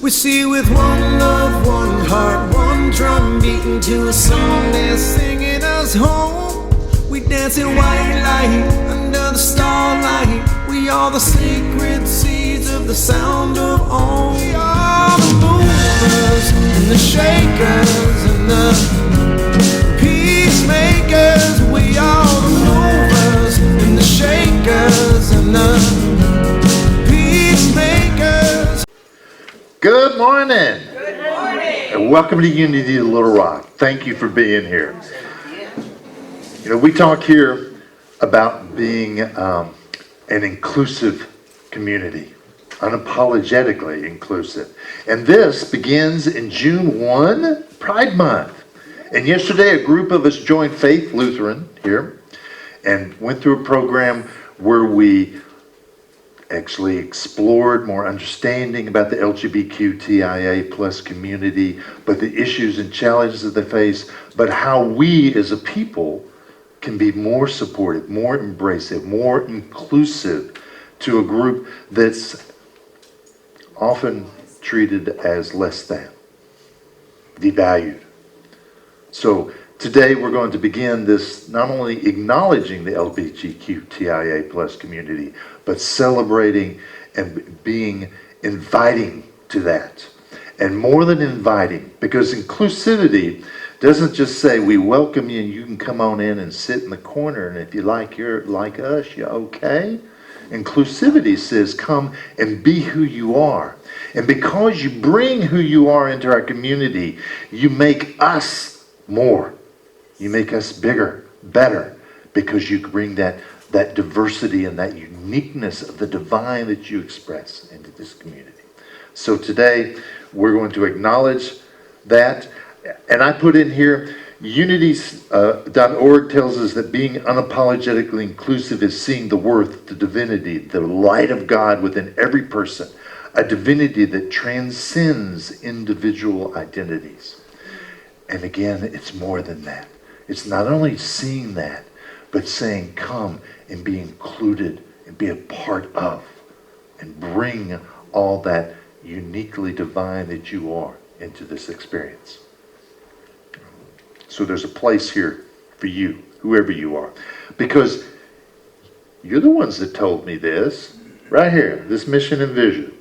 We see with one love, one heart, one drum beating to a song they're singing us home. We dance in white light under the starlight. We are the sacred seeds of the sound of Om. We are the movers and the shakers and the peacemakers. We are the movers and the shakers and the peacemakers. Good morning. Good morning. And welcome to Unity of Little Rock. Thank you for being here. You know, we talk here about being an inclusive community, unapologetically inclusive. And this begins in June 1, Pride Month. And yesterday a group of us joined Faith Lutheran here and went through a program where we actually explored more understanding about the LGBTQIA plus community, but the issues and challenges that they face, but how we as a people can be more supportive, more embracive, more inclusive to a group that's often treated as less than, devalued. So today we're going to begin this not only acknowledging the LGBTQIA plus community, but celebrating and being inviting to that. And more than inviting, because inclusivity doesn't just say we welcome you and you can come on in and sit in the corner, and if you like, you're like us, you're okay. Inclusivity says come and be who you are. And because you bring who you are into our community, you make us more. You make us bigger, better, because you bring that diversity and that uniqueness of the divine that you express into this community. So today, we're going to acknowledge that. And I put in here, Unities.org tells us that being unapologetically inclusive is seeing the worth, the divinity, the light of God within every person, a divinity that transcends individual identities. And again, it's more than that. It's not only seeing that, but saying, come and be included and be a part of and bring all that uniquely divine that you are into this experience. So there's a place here for you, whoever you are, because you're the ones that told me this, right here, this mission and vision.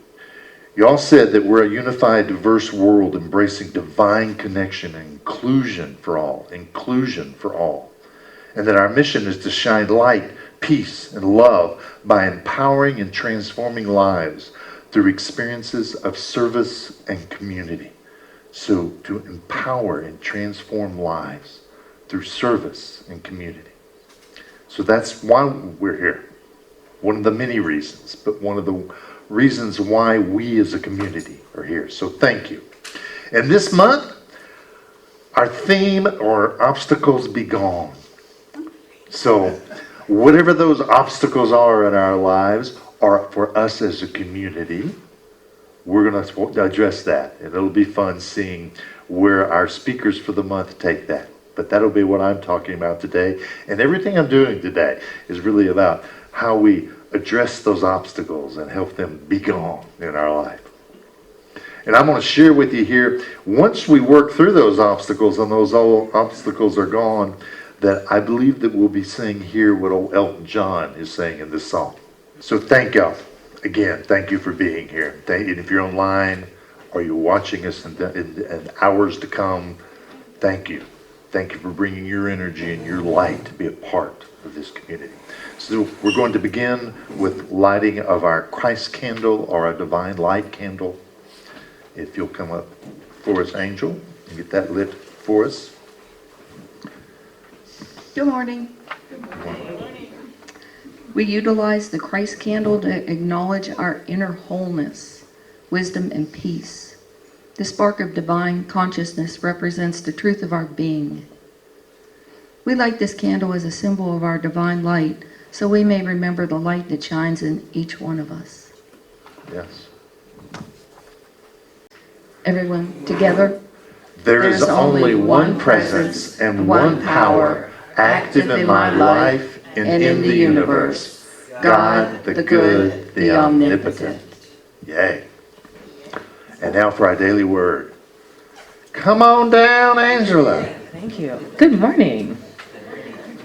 Y'all said that we're a unified, diverse world embracing divine connection and inclusion for all, and that our mission is to shine light, peace, and love by empowering and transforming lives through experiences of service and community. So to empower and transform lives through service and community. So that's why we're here. One of the many reasons, but one of the reasons why we as a community are here. So thank you. And this month, our theme are obstacles be gone. So whatever those obstacles are in our lives are for us as a community, we're going to address that. And it'll be fun seeing where our speakers for the month take that. But that'll be what I'm talking about today. And everything I'm doing today is really about how we address those obstacles and help them be gone in our life. And I'm going to share with you here, once we work through those obstacles and those old obstacles are gone, that I believe that we'll be saying here what old Elton John is saying in this song. So thank y'all. Again, thank you for being here. And if you're online or you're watching us in hours to come, thank you. Thank you for bringing your energy and your light to be a part of this community. So we're going to begin with lighting of our Christ candle or our divine light candle. If you'll come up for us, Angel, and get that lit for us. Good morning. Good morning. We utilize the Christ candle to acknowledge our inner wholeness, wisdom, and peace. The spark of divine consciousness represents the truth of our being. We light this candle as a symbol of our divine light, so we may remember the light that shines in each one of us. Yes. Everyone together. There is only one presence and one power active in my life and in the universe. God, the good, the omnipotent. Yay. And now for our daily word. Come on down, Angela. Thank you. Good morning.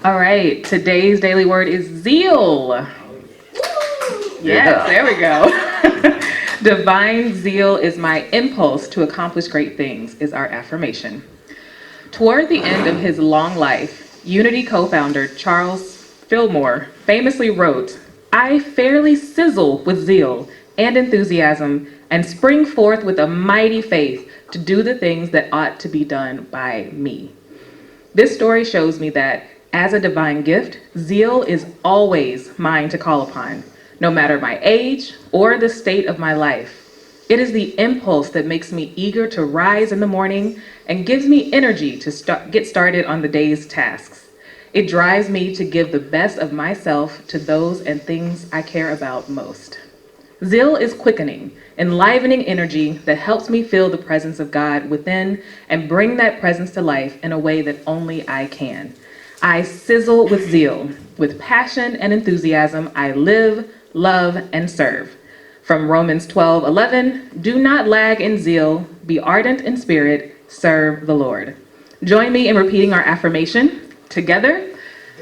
All right, today's daily word is zeal. Yes, there we go. Divine zeal is my impulse to accomplish great things, is our affirmation. Toward the end of his long life, Unity co-founder Charles Fillmore famously wrote, "I fairly sizzle with zeal and enthusiasm and spring forth with a mighty faith to do the things that ought to be done by me." This story shows me that, as a divine gift, zeal is always mine to call upon, no matter my age or the state of my life. It is the impulse that makes me eager to rise in the morning and gives me energy to get started on the day's tasks. It drives me to give the best of myself to those and things I care about most. Zeal is quickening, enlivening energy that helps me feel the presence of God within and bring that presence to life in a way that only I can. I sizzle with zeal. With passion and enthusiasm, I live, love, and serve. From Romans 12:11, do not lag in zeal, be ardent in spirit, serve the Lord. Join me in repeating our affirmation together.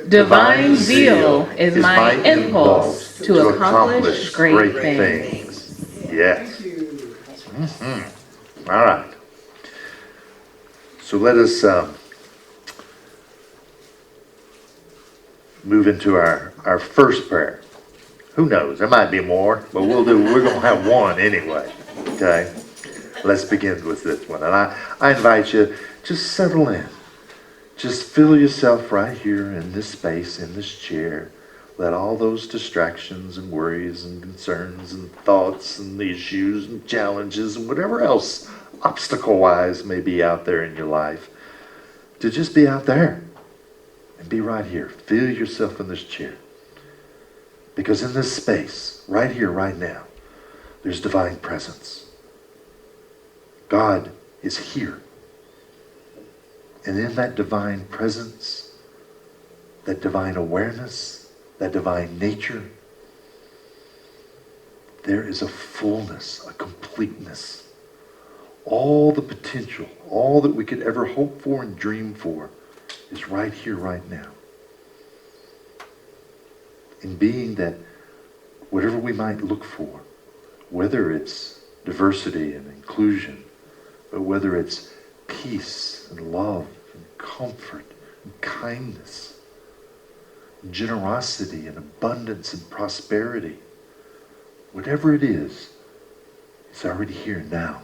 Divine zeal is my impulse to accomplish great things. Yes. All right. So let us move into our first prayer. Who knows? There might be more, but we're going to have one anyway. Okay? Let's begin with this one. And I invite you, just settle in. Just feel yourself right here in this space, in this chair. Let all those distractions and worries and concerns and thoughts and issues and challenges and whatever else obstacle-wise may be out there in your life, to just be out there and be right here. Feel yourself in this chair. Because in this space, right here, right now, there's divine presence. God is here. And in that divine presence, that divine awareness, that divine nature, there is a fullness, a completeness. All the potential, all that we could ever hope for and dream for is right here, right now. In being that whatever we might look for, whether it's diversity and inclusion, but whether it's peace and love and comfort and kindness, and generosity and abundance and prosperity, whatever it is, it's already here now.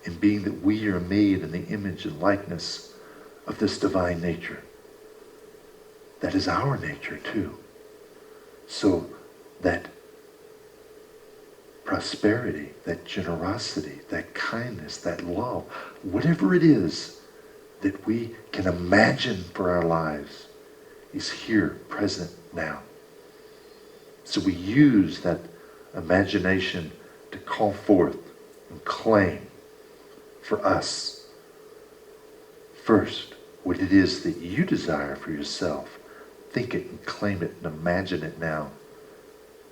In being that we are made in the image and likeness of this divine nature. That is our nature too. So that prosperity, that generosity, that kindness, that love, whatever it is that we can imagine for our lives is here, present now. So we use that imagination to call forth and claim for us, first, what it is that you desire for yourself. Think it and claim it and imagine it now.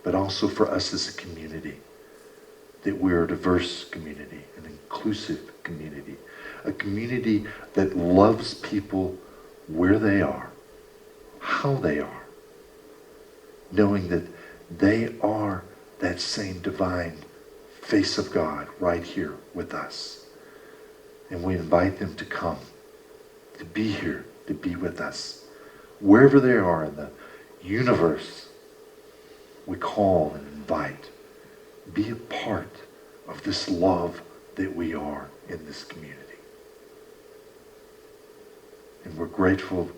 But also for us as a community, that we're a diverse community, an inclusive community, a community that loves people where they are, how they are, knowing that they are that same divine face of God right here with us. And we invite them to come, to be here, to be with us. Wherever they are in the universe, we call and invite. Be a part of this love that we are in this community. And we're grateful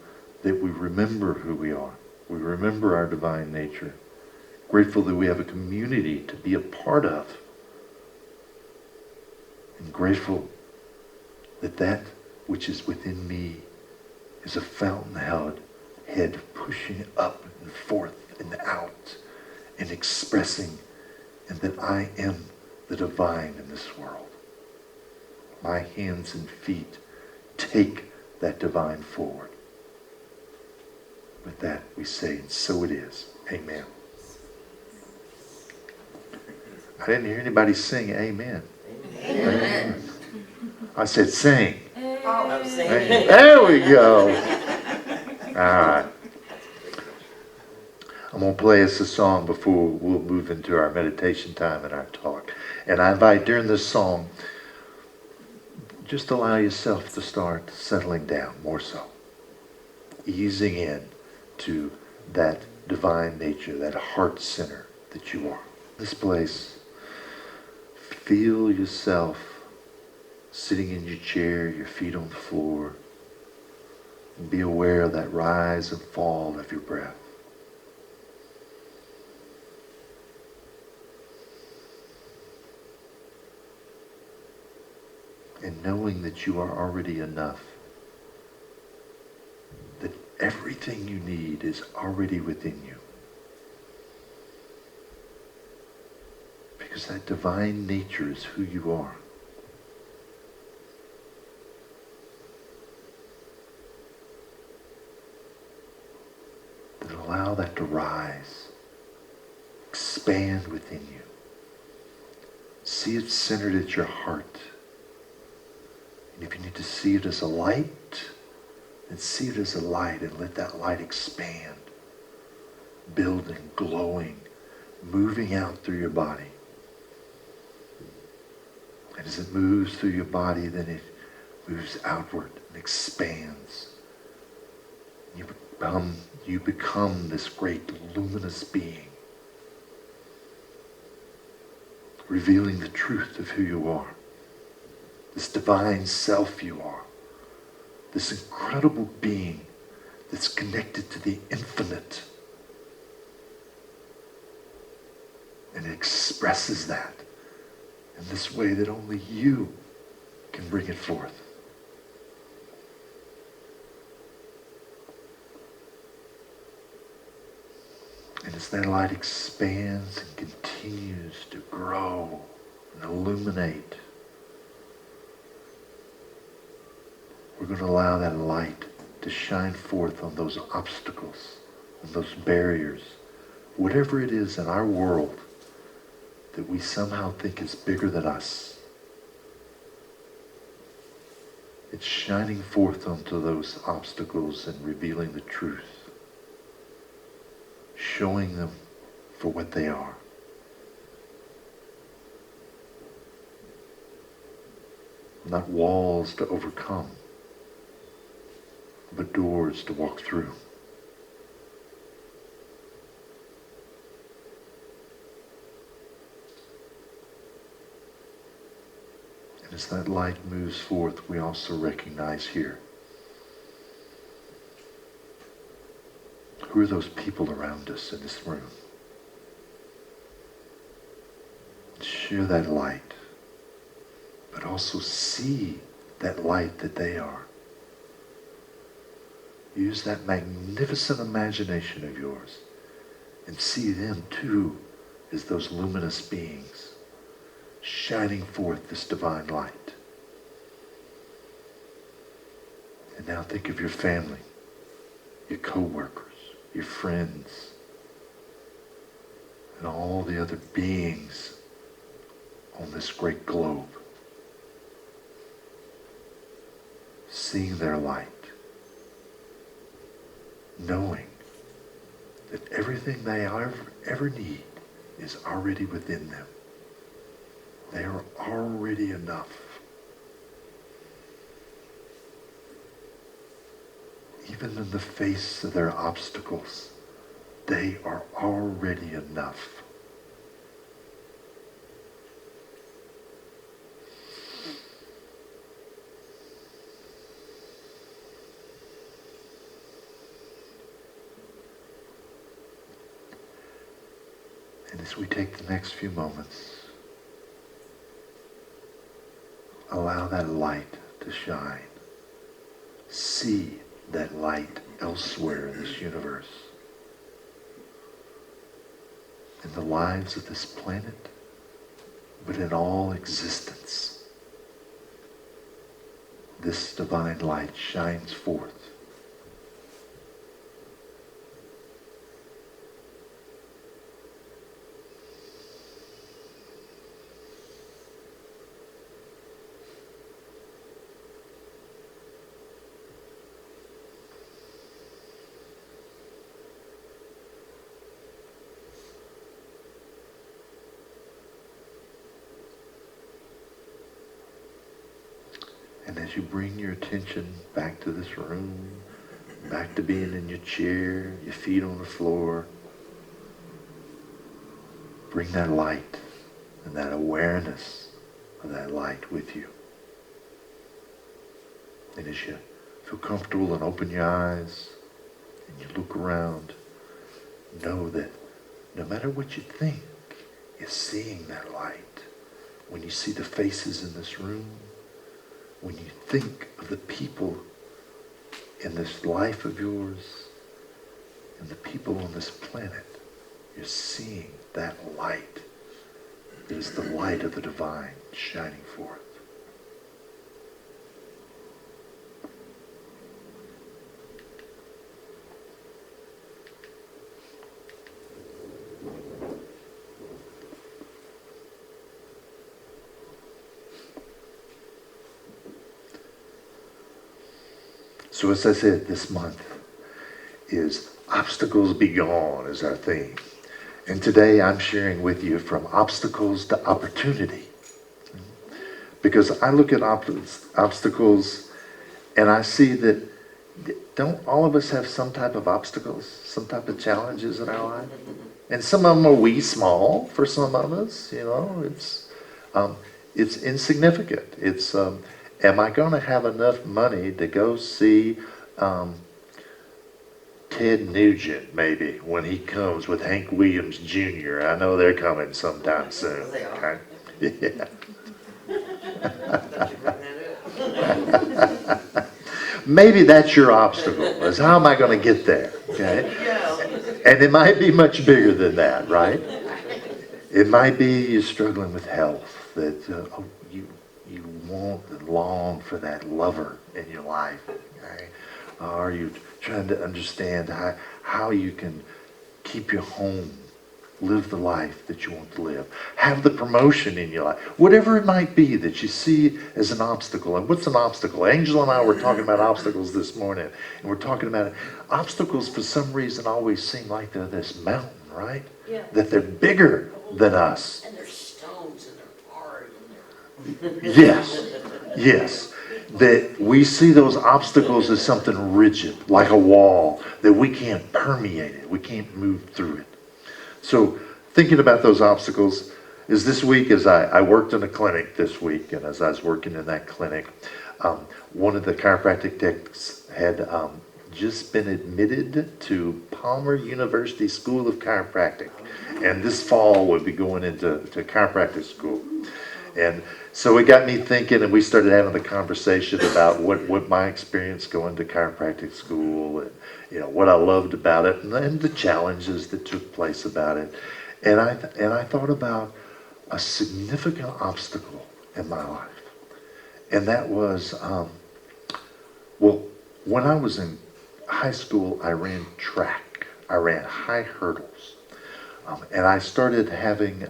that we remember who we are. We remember our divine nature. Grateful that we have a community to be a part of. And grateful that that which is within me is a fountain-head pushing up and forth and out and expressing, and that I am the divine in this world. My hands and feet take that divine forward. With that we say, and so it is. Amen. I didn't hear anybody sing amen. I said sing. I'm saying. There we go. All right. I'm going to play us a song before we'll move into our meditation time and our talk. And I invite during this song, just allow yourself to start settling down more so. Easing in to that divine nature, that heart center that you are. This place, feel yourself sitting in your chair, your feet on the floor. And be aware of that rise and fall of your breath. And knowing that you are already enough. That everything you need is already within you. Because that divine nature is who you are. Then allow that to rise, expand within you. See it centered at your heart. And if you need to see it as a light, then see it as a light and let that light expand, building, glowing, moving out through your body. And as it moves through your body, then it moves outward and expands. You become this great luminous being, revealing the truth of who you are, this divine self you are, this incredible being that's connected to the infinite. And it expresses that in this way that only you can bring it forth. And as that light expands and continues to grow and illuminate, we're going to allow that light to shine forth on those obstacles, on those barriers, whatever it is in our world that we somehow think is bigger than us. It's shining forth onto those obstacles and revealing the truth. Showing them for what they are. Not walls to overcome, but doors to walk through. And as that light moves forth, we also recognize here, who are those people around us in this room? Share that light, but also see that light that they are. Use that magnificent imagination of yours and see them too as those luminous beings shining forth this divine light. And now think of your family, your co-workers, your friends, and all the other beings on this great globe. Seeing their light. Knowing that everything they ever need is already within them. They are already enough. Even in the face of their obstacles, they are already enough. And as we take the next few moments, allow that light to shine. See that light elsewhere in this universe. In the lives of this planet, but in all existence. This divine light shines forth. And as you bring your attention back to this room, back to being in your chair, your feet on the floor, bring that light and that awareness of that light with you. And as you feel comfortable and open your eyes and you look around, know that no matter what you think, you're seeing that light. When you see the faces in this room, when you think of the people in this life of yours and the people on this planet, you're seeing that light. It is the light of the divine shining forth. So as I said, this month is Obstacles Be Gone is our theme. And today I'm sharing with you from obstacles to opportunity. Because I look at obstacles and I see that don't all of us have some type of obstacles, some type of challenges in our life? And some of them are wee small for some of us, you know, it's insignificant. It's, am I going to have enough money to go see Ted Nugent, maybe, when he comes with Hank Williams Jr.? I know they're coming sometime soon. Okay? Yeah. Maybe that's your obstacle, is how am I going to get there? Okay? And it might be much bigger than that, right? It might be you're struggling with health, that you want and long for that lover in your life. Okay? Are you trying to understand how you can keep your home, live the life that you want to live, have the promotion in your life, whatever it might be that you see as an obstacle? And what's an obstacle? Angela and I were talking about obstacles this morning, and we're talking about it. Obstacles for some reason always seem like they're this mountain, right? Yeah. That they're bigger than us. And there's stones and they're hard and they're... Yes, yes. That we see those obstacles as something rigid, like a wall, that we can't permeate it, we can't move through it. So thinking about those obstacles is this week, as I worked in a clinic this week, and as I was working in that clinic, one of the chiropractic techs had just been admitted to Palmer University School of Chiropractic, and this fall would be going into chiropractic school. And so it got me thinking, and we started having the conversation about what my experience going to chiropractic school, and you know what I loved about it, and the challenges that took place about it. And I thought about a significant obstacle in my life, and that was well, when I was in high school, I ran track. I ran high hurdles, and I started having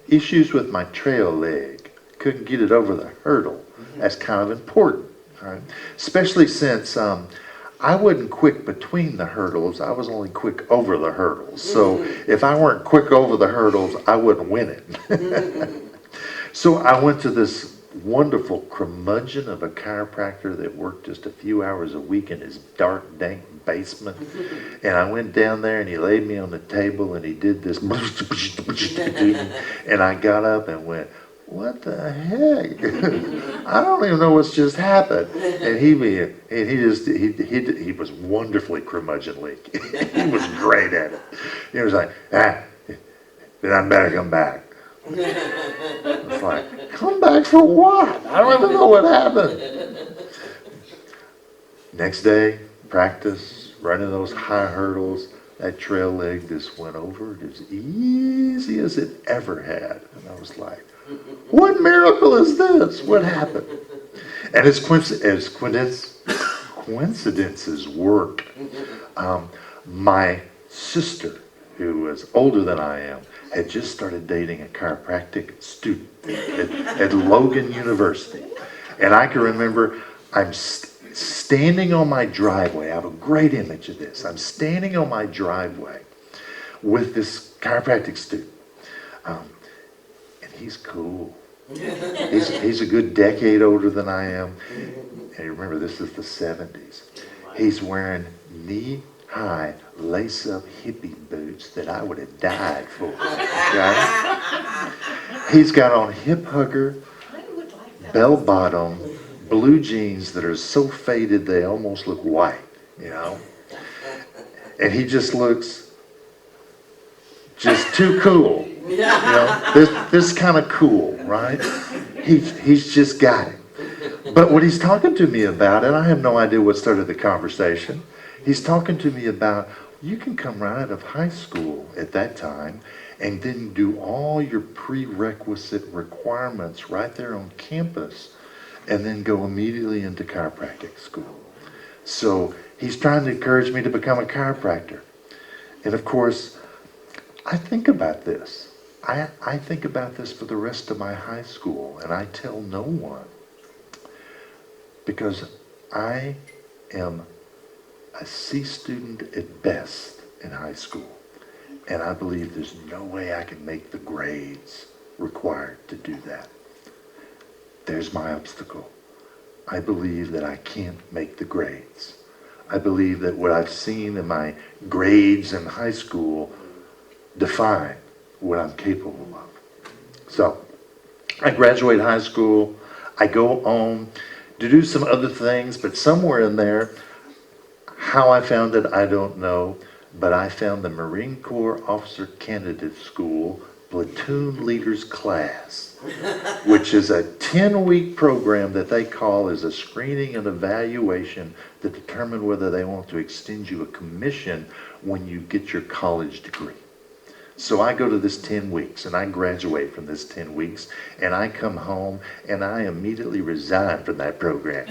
issues with my trail leg. Couldn't get it over the hurdle. That's kind of important, right? Especially since I wasn't quick between the hurdles. I was only quick over the hurdles. So if I weren't quick over the hurdles, I wouldn't win it. So I went to this wonderful curmudgeon of a chiropractor that worked just a few hours a week in his dark, dank basement. And I went down there and he laid me on the table and he did this. And I got up and went, what the heck? I don't even know what's just happened. And he was wonderfully curmudgeonly. He was great at it. He was like, then I better come back. It's like, come back for what? I don't even know what happened. Next day, practice, running those high hurdles. That trail leg just went over as easy as it ever had. And I was like, what miracle is this? What happened? And as coincidences work, my sister, who was older than I am, had just started dating a chiropractic student at Logan University. And I can remember I'm standing on my driveway. I have a great image of this. I'm standing on my driveway with this chiropractic student. And he's cool. He's a good decade older than I am. And remember, this is the 70s. He's wearing knee-high, lace-up hippie boots that I would have died for. Okay? He's got on hip hugger, bell-bottom, blue jeans that are so faded they almost look white, you know? And he just looks just too cool. You know, this kind of cool, right? He's just got it. But what he's talking to me about, and I have no idea what started the conversation, he's talking to me about, you can come right out of high school at that time and then do all your prerequisite requirements right there on campus and then go immediately into chiropractic school. So he's trying to encourage me to become a chiropractor. And of course, I think about this. I think about this for the rest of my high school, and I tell no one. Because I am a C student at best in high school. And I believe there's no way I can make the grades required to do that. There's my obstacle. I believe that I can't make the grades. I believe that what I've seen in my grades in high school define what I'm capable of. So, I graduate high school. I go home to do some other things, but somewhere in there, how I found it, I don't know, but I found the Marine Corps Officer Candidate School Platoon Leaders Class, which is a 10-week program that they call as a screening and evaluation to determine whether they want to extend you a commission when you get your college degree. So I go to this 10 weeks and I graduate from this 10 weeks and I come home and I immediately resign from that program.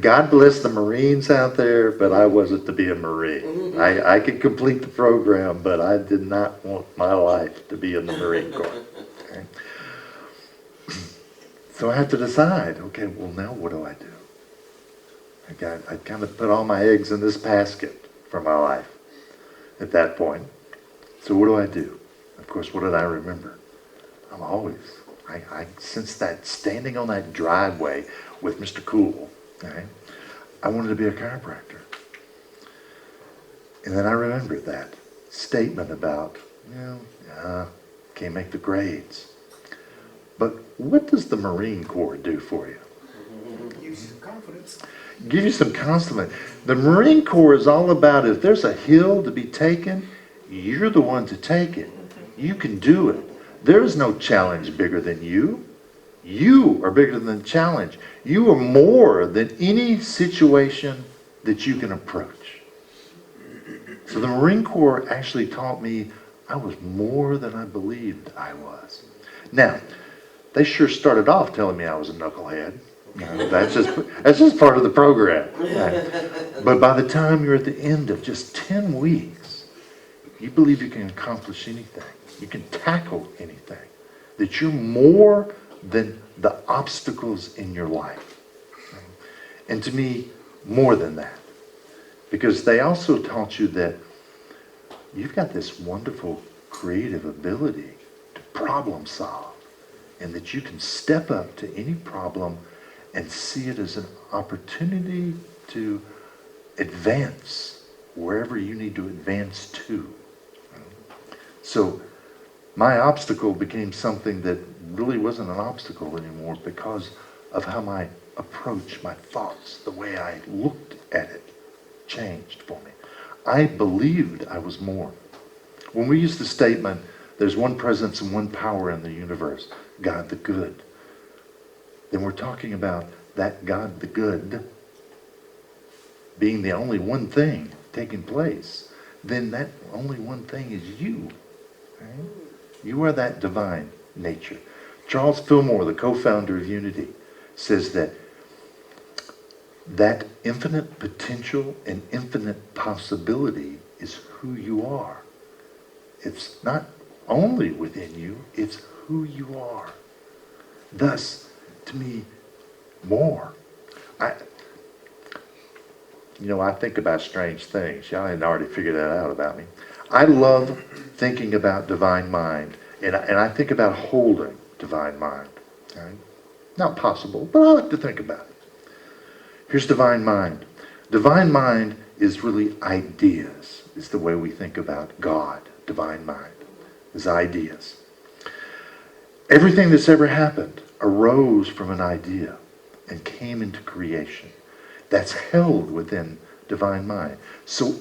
God bless the Marines out there, but I wasn't to be a Marine. I could complete the program, but I did not want my life to be in the Marine Corps. Okay? So I have to decide, okay, well now what do I do? I kind of put all my eggs in this basket for my life at that point. So what do I do? Of course, what did I remember? I since that standing on that driveway with Mr. Cool, okay, I wanted to be a chiropractor. And then I remembered that statement about, can't make the grades. But what does the Marine Corps do for you? Gives you some confidence. Give you some confidence. The Marine Corps is all about if there's a hill to be taken, you're the one to take it. You can do it. There is no challenge bigger than you. You are bigger than the challenge. You are more than any situation that you can approach. So the Marine Corps actually taught me I was more than I believed I was. Now, they sure started off telling me I was a knucklehead. That's just part of the program. But by the time you're at the end of just 10 weeks, you believe you can accomplish anything. You can tackle anything. That you're more than the obstacles in your life. And to me, more than that. Because they also taught you that you've got this wonderful creative ability to problem solve. And that you can step up to any problem and see it as an opportunity to advance wherever you need to advance to. So my obstacle became something that really wasn't an obstacle anymore because of how my approach, my thoughts, the way I looked at it changed for me. I believed I was more. When we use the statement, there's one presence and one power in the universe, God the good, then we're talking about that God the good being the only one thing taking place. Then that only one thing is you. Right? You are that divine nature. Charles Fillmore, the co-founder of Unity, says that infinite potential and infinite possibility is who you are. It's not only within you, it's who you are. Thus, to me, more. I think about strange things. Y'all hadn't already figured that out about me. I love thinking about divine mind And I think about holding divine mind. Right? Not possible, but I like to think about it. Here's divine mind. Divine mind is really ideas, is the way we think about God. Divine mind is ideas. Everything that's ever happened arose from an idea and came into creation. That's held within divine mind. So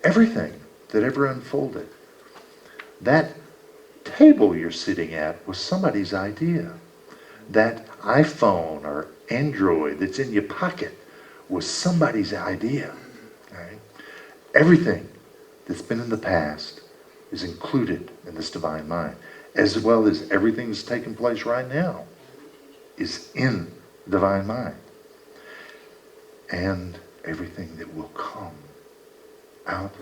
everything that ever unfolded, that table you're sitting at was somebody's idea. That iPhone or Android that's in your pocket was somebody's idea. Right? Everything that's been in the past is included in this divine mind, as well as everything that's taking place right now is in divine mind. And everything that will come out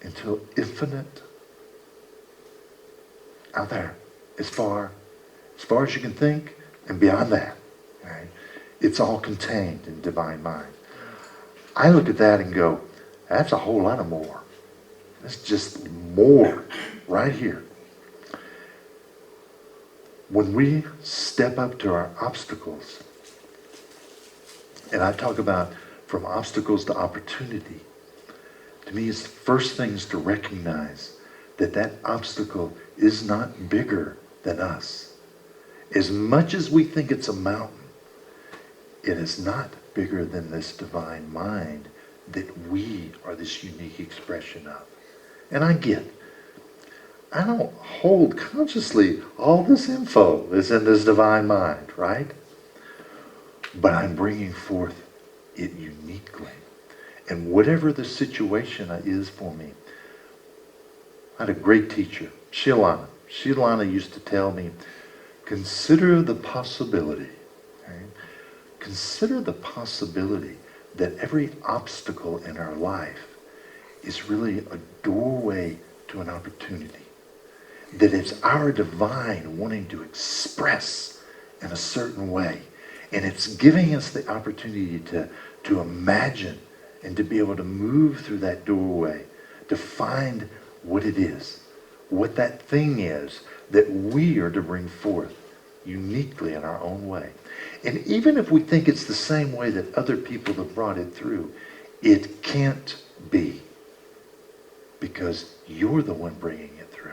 into infinite, out there, as far as you can think, and beyond that. Right? It's all contained in divine mind. I look at that and go, that's a whole lot of more. That's just more right here. When we step up to our obstacles, and I talk about from obstacles to opportunity, to me it's the first things to recognize that that obstacle is not bigger than us. As much as we think it's a mountain, it is not bigger than this divine mind that we are this unique expression of. And I don't hold consciously all this info that's in this divine mind, right? But I'm bringing forth it uniquely. And whatever the situation is for me, I had a great teacher, Shilana. Shilana used to tell me, consider the possibility. Right? Consider the possibility that every obstacle in our life is really a doorway to an opportunity. That it's our divine wanting to express in a certain way. And it's giving us the opportunity to imagine and to be able to move through that doorway, to find what it is, what that thing is that we are to bring forth uniquely in our own way. And even if we think it's the same way that other people have brought it through, it can't be, because you're the one bringing it through.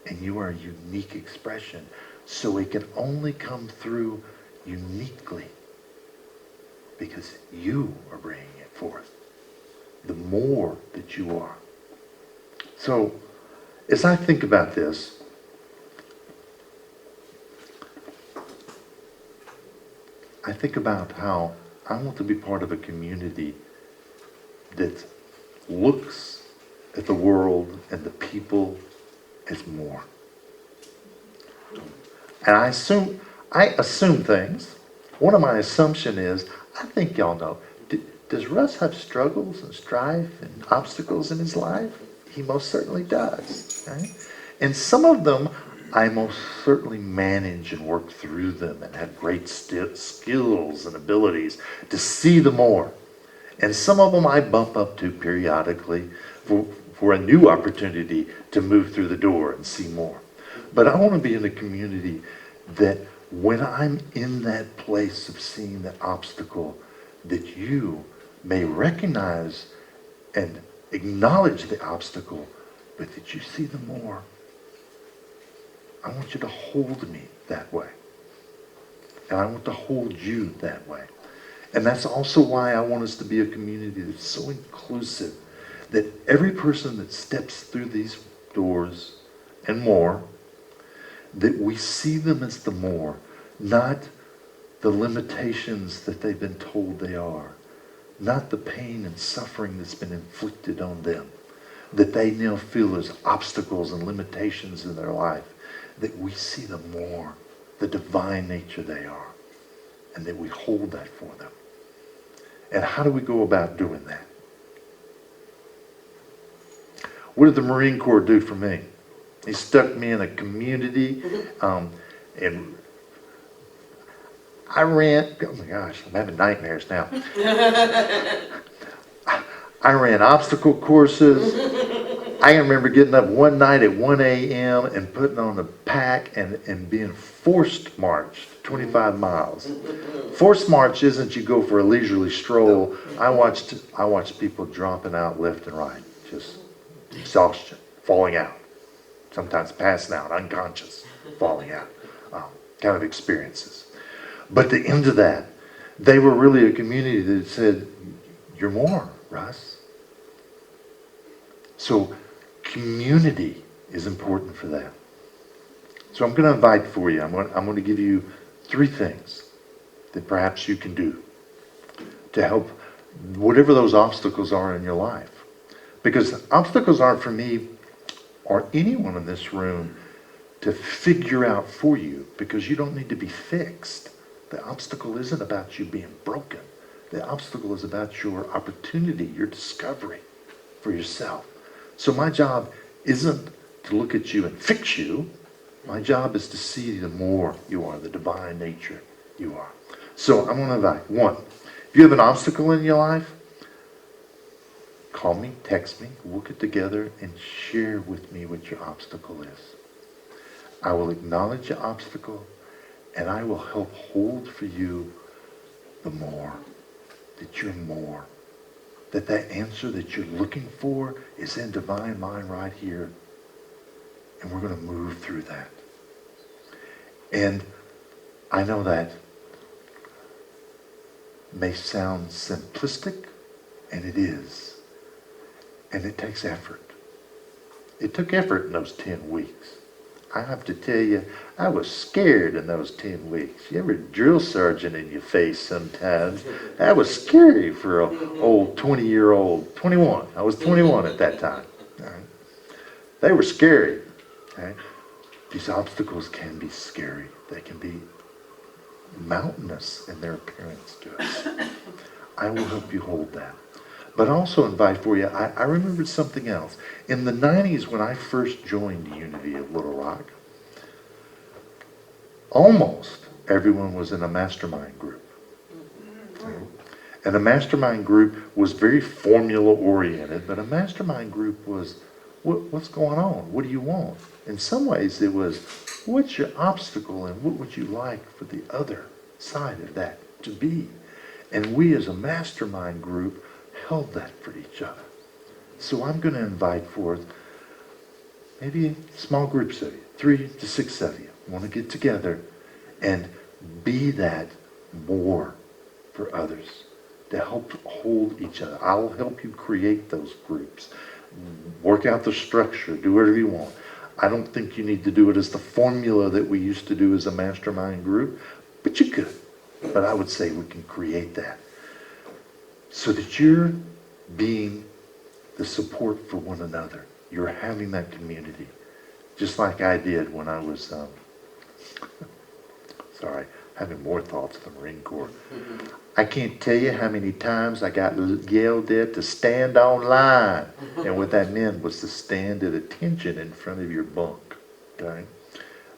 And you are a unique expression. So it can only come through uniquely because you are bringing it forth. The more that you are. So as I think about this, I think about how I want to be part of a community that looks at the world and the people as more. And I assume things. One of my assumptions is, I think y'all know, does Russ have struggles and strife and obstacles in his life? He most certainly does. Right? And some of them, I most certainly manage and work through them and have great skills and abilities to see the more. And some of them I bump up to periodically for a new opportunity to move through the door and see more. But I want to be in a community that when I'm in that place of seeing that obstacle, that you may recognize and acknowledge the obstacle, but that you see the more. I want you to hold me that way. And I want to hold you that way. And that's also why I want us to be a community that's so inclusive that every person that steps through these doors and more, that we see them as the more, not the limitations that they've been told they are, not the pain and suffering that's been inflicted on them, that they now feel as obstacles and limitations in their life, that we see them more, the divine nature they are, and that we hold that for them. And how do we go about doing that? What did the Marine Corps do for me? He stuck me in a community, and I ran, oh my gosh, I'm having nightmares now. I ran obstacle courses. I remember getting up one night at 1 a.m. and putting on a pack and being forced marched 25 miles. Forced march isn't you go for a leisurely stroll. I watched people dropping out left and right, just exhaustion, falling out, sometimes passing out, unconscious, falling out, kind of experiences. But at the end of that, they were really a community that said, "You're more, Russ." So community is important for that. So I'm going to invite for you, I'm going to give you 3 things that perhaps you can do to help whatever those obstacles are in your life. Because obstacles aren't for me or anyone in this room to figure out for you, because you don't need to be fixed. The obstacle isn't about you being broken. The obstacle is about your opportunity, your discovery for yourself. So my job isn't to look at you and fix you. My job is to see the more you are, the divine nature you are. So I'm going to invite, 1, if you have an obstacle in your life, call me, text me, we'll get together and share with me what your obstacle is. I will acknowledge your obstacle, and I will help hold for you the more, that you're more, that answer that you're looking for is in divine mind right here, and we're going to move through that. And I know that may sound simplistic, and it is, and it takes effort. It took effort in those 10 weeks. I have to tell you, I was scared in those 10 weeks. You ever drill sergeant in your face sometimes? That was scary for an old 20-year-old, 21. I was 21 at that time. Right? They were scary. Okay? These obstacles can be scary. They can be mountainous in their appearance to us. I will help you hold that. But also invite for you, I remembered something else. In the 90s, when I first joined Unity of Little Rock, almost everyone was in a mastermind group. And a mastermind group was very formula-oriented, but a mastermind group was, what's going on? What do you want? In some ways, it was, what's your obstacle and what would you like for the other side of that to be? And we as a mastermind group held that for each other. So I'm going to invite forth maybe small groups of you, 3 to 6 of you, want to get together and be that more for others, to help hold each other. I'll help you create those groups, work out the structure, do whatever you want. I don't think you need to do it as the formula that we used to do as a mastermind group, but you could. But I would say we can create that so that you're being the support for one another. You're having that community, just like I did when I was, having more thoughts of the Marine Corps. I can't tell you how many times I got yelled at to stand on line. And what that meant was to stand at attention in front of your bunk, okay?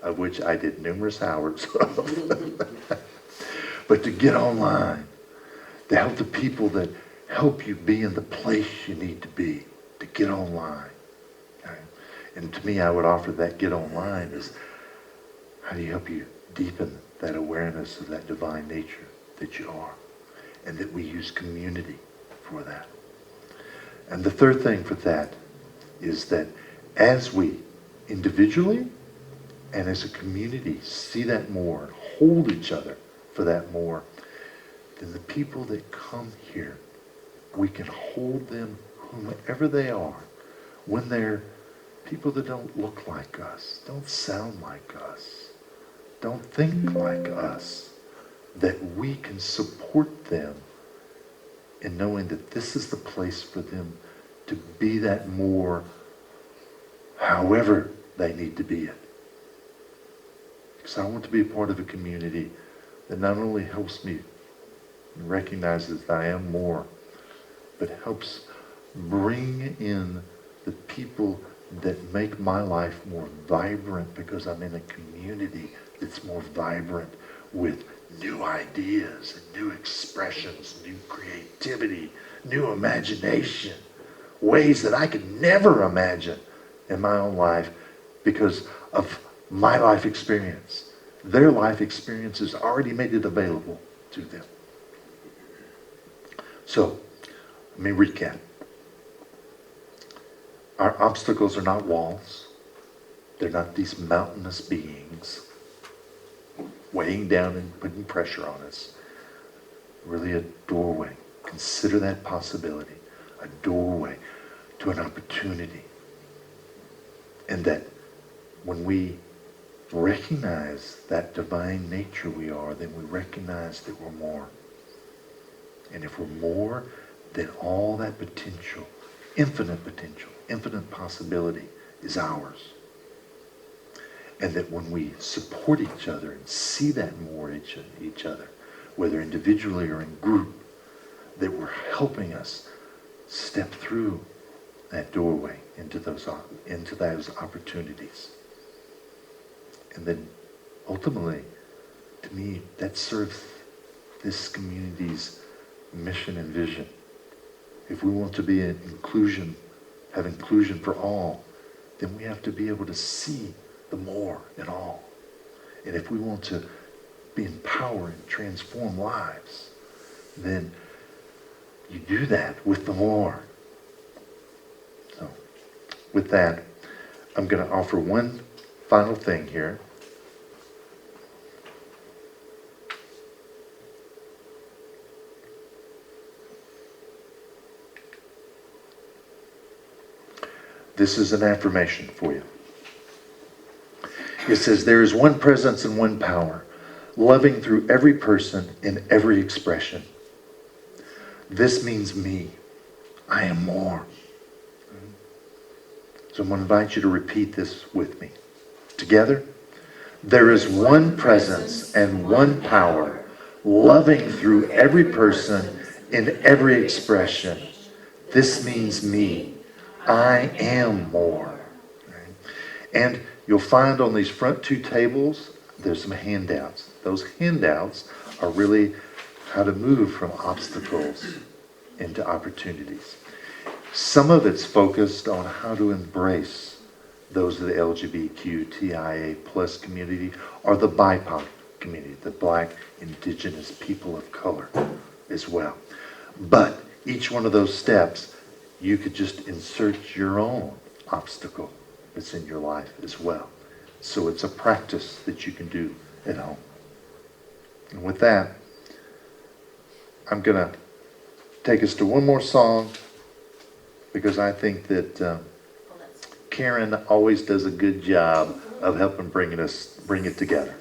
Of which I did numerous hours of. But to get online, to help the people that help you be in the place you need to be, to get online. Okay? And to me, I would offer that get online is, how do you help you deepen that awareness of that divine nature that you are? And that we use community for that. And the third thing for that is that as we individually and as a community see that more, hold each other for that more, then the people that come here, we can hold them whomever they are, when they're people that don't look like us, don't sound like us, don't think like us, that we can support them in knowing that this is the place for them to be that more, however they need to be it. Because I want to be a part of a community that not only helps me recognize that I am more, but helps bring in the people that make my life more vibrant, because I'm in a community that's more vibrant with new ideas and new expressions, new creativity, new imagination. ways that I could never imagine in my own life because of my life experience. Their life experience has already made it available to them. So, let me recap. Our obstacles are not walls. They're not these mountainous beings weighing down and putting pressure on us. Really a doorway. Consider that possibility. A doorway to an opportunity. And that when we recognize that divine nature we are, then we recognize that we're more. And if we're more, then all that potential, infinite possibility is ours. And that when we support each other and see that more in each other, whether individually or in group, that we're helping us step through that doorway into those opportunities. And then ultimately, to me, that serves this community's mission and vision. If we want to be an inclusion, have inclusion for all, then we have to be able to see the more in all. And if we want to be empowered and transform lives, then you do that with the more. So, with that, I'm going to offer one final thing here. This is an affirmation for you. It says, there is one presence and one power, loving through every person in every expression. This means me. I am more. So I'm going to invite you to repeat this with me. Together, there is one presence and one power, loving through every person in every expression. This means me. I am more. And you'll find on these front two tables, there's some handouts. Those handouts are really how to move from obstacles into opportunities. Some of it's focused on how to embrace those of the LGBTQIA plus community or the BIPOC community, the Black, Indigenous, people of color as well. But each one of those steps, you could just insert your own obstacle that's in your life as well. So it's a practice that you can do at home. And with that, I'm going to take us to one more song because I think that Karen always does a good job of helping bring it together.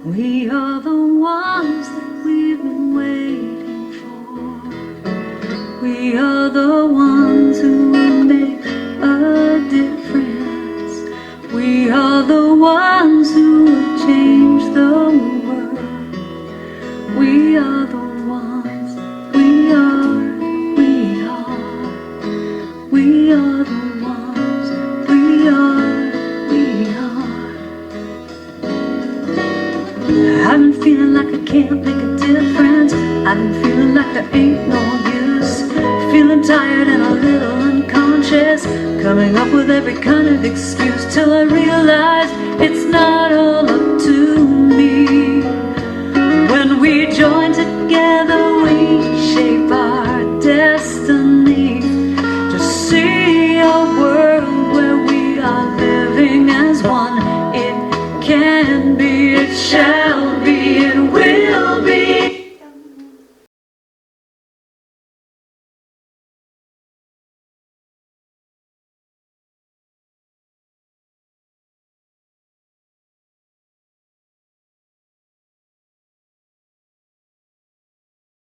We are the ones that we've been waiting for. We are the ones who will make a difference. We are the ones who will change the world. We are the ones. We are the ones. We are. I've been feeling like I can't make a difference. I've been feeling like there ain't no use. Feeling tired and a little unconscious, coming up with every kind of excuse, till I realized it's not all up to me. When we join together, we shape our